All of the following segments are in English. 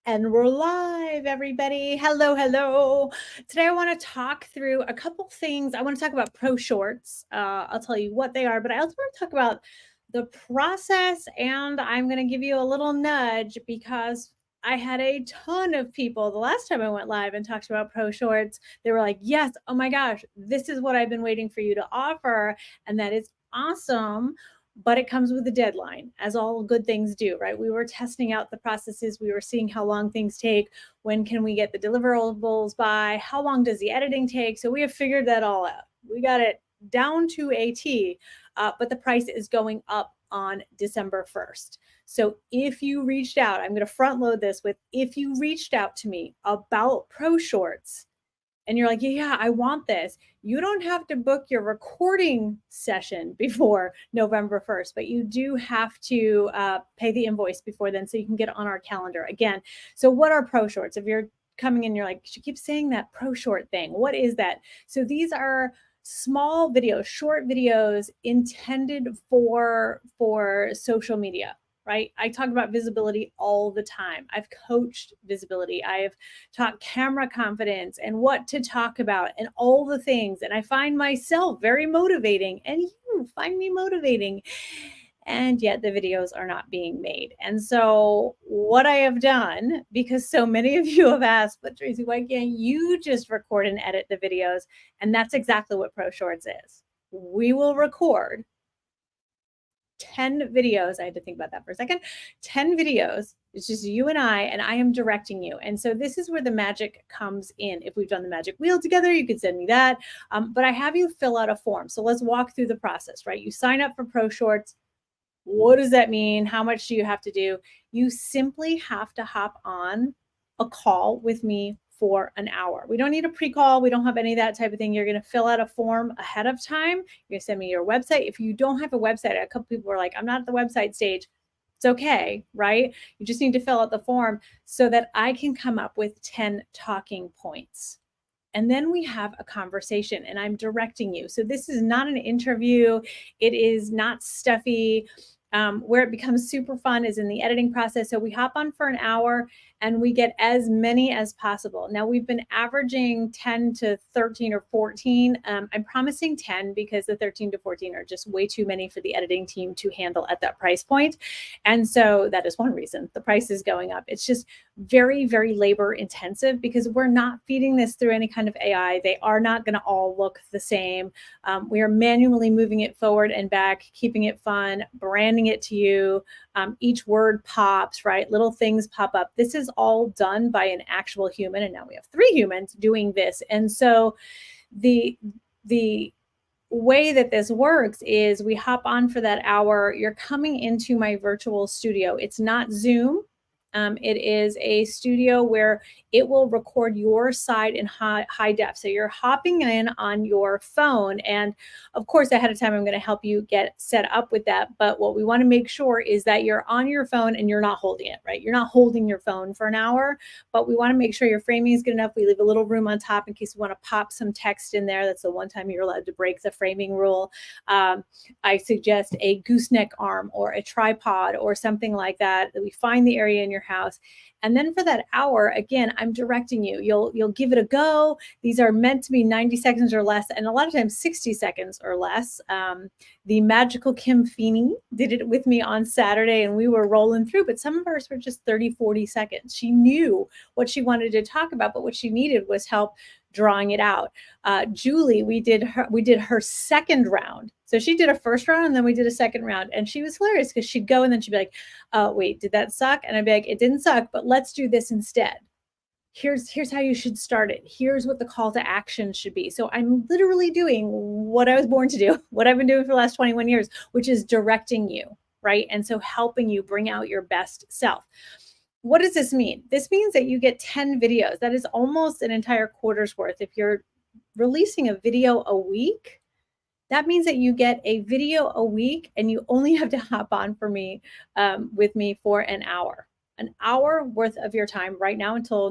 And we're live, everybody. Hello, hello. Today I want to talk through a couple things. I want to talk about ProShorts. I'll tell you what they are, but I also want to talk about the process, and I'm going to give you a little nudge because I had a ton of people the last time I went live and talked about ProShorts. They were like, yes, oh my gosh, this is what I've been waiting for you to offer. And that is awesome. But it comes with a deadline, as all good things do, right? We were testing out the processes. We were seeing how long things take. When can we get the deliverables by? How long does the editing take? So we have figured that all out. We got it down to a T, but the price is going up on December 1st. So if you reached out, I'm going to front load this with, if you reached out to me about ProShorts, and you're like, yeah, I want this. You don't have to book your recording session before November 1st, but you do have to pay the invoice before then so you can get on our calendar again. So what are ProShorts? If you're coming in, you're like, she keeps saying that ProShort thing. What is that? So these are small videos, short videos intended for social media. Right? I talk about visibility all the time. I've coached visibility. I've taught camera confidence and what to talk about and all the things. And I find myself very motivating, and you find me motivating. And yet the videos are not being made. And so what I have done, because so many of you have asked, but Tracy, why can't you just record and edit the videos? And that's exactly what ProShorts is. We will record 10 videos. I had to think about that for a second. 10 videos. It's just you and I am directing you. And so this is where the magic comes in. If we've done the magic wheel together, you could send me that. But I have you fill out a form. So let's walk through the process, right? You sign up for ProShorts. What does that mean? How much do you have to do? You simply have to hop on a call with me for an hour. We don't need a pre-call. We don't have any of that type of thing. You're going to fill out a form ahead of time. You're going to send me your website. If you don't have a website, a couple people were like, I'm not at the website stage. It's okay, right? You just need to fill out the form so that I can come up with 10 talking points. And then we have a conversation and I'm directing you. So this is not an interview. It is not stuffy. Where it becomes super fun is in the editing process. So we hop on for an hour and we get as many as possible. Now we've been averaging 10 to 13 or 14. I'm promising 10 because the 13 to 14 are just way too many for the editing team to handle at that price point. And so that is one reason the price is going up. It's just very, very labor intensive because we're not feeding this through any kind of AI. They are not going to all look the same. We are manually moving it forward and back, keeping it fun, branding it to you. Each word pops, right? Little things pop up. This is all done by an actual human. And now we have 3 humans doing this. And so the way that this works is we hop on for that hour. You're coming into my virtual studio. It's not Zoom. It is a studio where it will record your side in high def. So you're hopping in on your phone. And of course, ahead of time, I'm going to help you get set up with that. But what we want to make sure is that you're on your phone and you're not holding it, right? You're not holding your phone for an hour, but we want to make sure your framing is good enough. We leave a little room on top in case we want to pop some text in there. That's the one time you're allowed to break the framing rule. I suggest a gooseneck arm or a tripod or something like that we find the area in your house. And then for that hour, again, I'm directing you. You'll give it a go. These are meant to be 90 seconds or less, and a lot of times 60 seconds or less. The magical Kim Feeney did it with me on Saturday, and we were rolling through, but some of ours were just 30, 40 seconds. She knew what she wanted to talk about, but what she needed was help drawing it out. Julie, we did her second round. So she did a first round and then we did a second round. And she was hilarious because she'd go and then she'd be like, oh, wait, did that suck? And I'd be like, it didn't suck, but let's do this instead. Here's how you should start it. Here's what the call to action should be. So I'm literally doing what I was born to do, what I've been doing for the last 21 years, which is directing you, right? And so helping you bring out your best self. What does this mean? This means that you get 10 videos. That is almost an entire quarter's worth. If you're releasing a video a week, that means that you get a video a week and you only have to hop on for me with me for an hour worth of your time right now until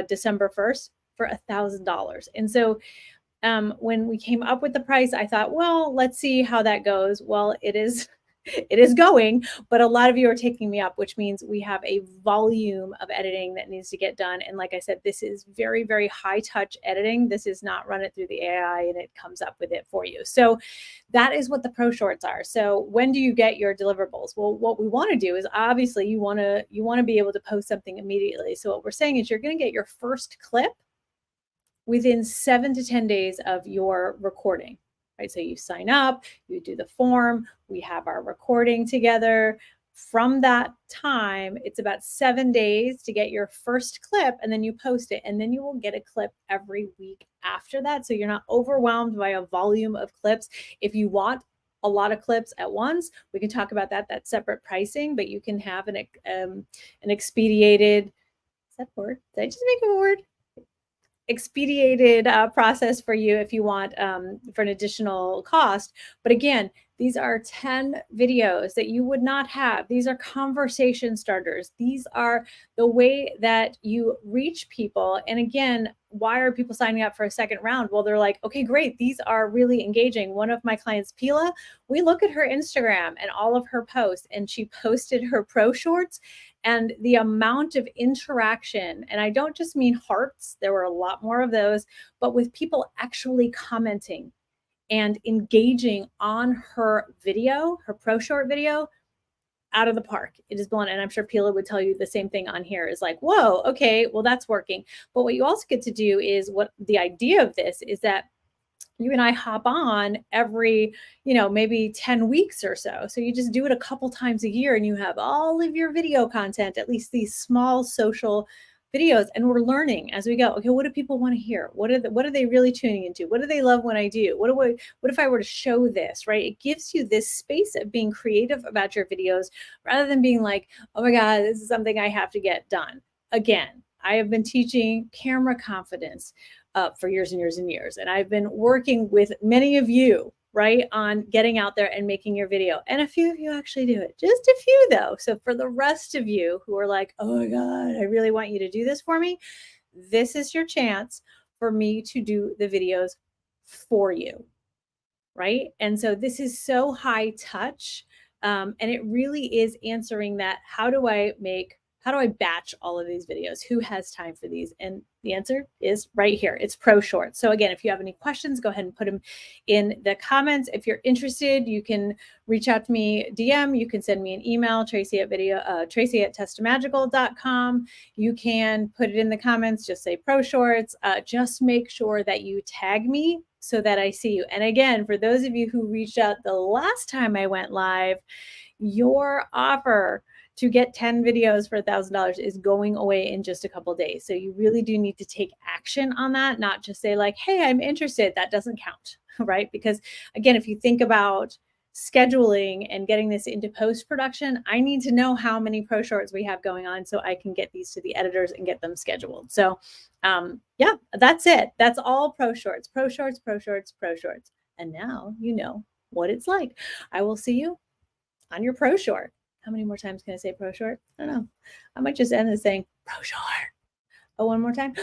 December 1st for $1,000. And so when we came up with the price, I thought, well, let's see how that goes. Well, it is it is going, but a lot of you are taking me up, which means we have a volume of editing that needs to get done. And like I said, this is very, very high touch editing. This is not run it through the AI and it comes up with it for you. So that is what the ProShorts are. So when do you get your deliverables? Well, what we want to do is obviously you want to be able to post something immediately. So what we're saying is you're going to get your first clip within 7 to 10 days of your recording, right? So you sign up, you do the form, we have our recording together. From that time, it's about 7 days to get your first clip, and then you post it, and then you will get a clip every week after that. So you're not overwhelmed by a volume of clips. If you want a lot of clips at once, we can talk about that. That's separate pricing, but you can have an expedited, is that a word? Did I just make a word? Expedited process for you if you want for an additional cost. But again, these are 10 videos that you would not have. These are conversation starters. These are the way that you reach people. And again, why are people signing up for a second round? Well, they're like, okay, great. These are really engaging. One of my clients, Pila, we look at her Instagram and all of her posts, and she posted her ProShorts, and the amount of interaction, and I don't just mean hearts, there were a lot more of those, but with people actually commenting and engaging on her video, her ProShort video, out of the park. It is blown. And I'm sure Pila would tell you the same thing on here is like, whoa, okay, well, that's working. But what you also get to do is what the idea of this is that you and I hop on every, maybe 10 weeks or so. So you just do it a couple times a year and you have all of your video content, at least these small social videos, and we're learning as we go. Okay, what do people want to hear? What are they really tuning into? What do they love when I do? What if I were to show this, right? It gives you this space of being creative about your videos rather than being like, oh my God, this is something I have to get done. Again, I have been teaching camera confidence for years and years and years. And I've been working with many of you, right, on getting out there and making your video. And a few of you actually do it, just a few though. So for the rest of you who are like, oh my God, I really want you to do this for me, this is your chance for me to do the videos for you, right? And so this is so high touch. And it really is answering that, how do I batch all of these videos? Who has time for these? And the answer is right here. It's ProShorts. So again, if you have any questions, go ahead and put them in the comments. If you're interested, you can reach out to me, DM. You can send me an email, Tracy@testamagical.com. You can put it in the comments. Just say ProShorts. Just make sure that you tag me so that I see you. And again, for those of you who reached out the last time I went live, your offer to get 10 videos for $1,000 is going away in just a couple days. So you really do need to take action on that, not just say like, hey, I'm interested. That doesn't count, right? Because again, if you think about scheduling and getting this into post-production, I need to know how many ProShorts we have going on so I can get these to the editors and get them scheduled. So yeah, that's it. That's all ProShorts, ProShorts, ProShorts, ProShorts. And now you know what it's like. I will see you on your ProShort. How many more times can I say ProShort? I don't know. I might just end this saying ProShort. Oh, one more time.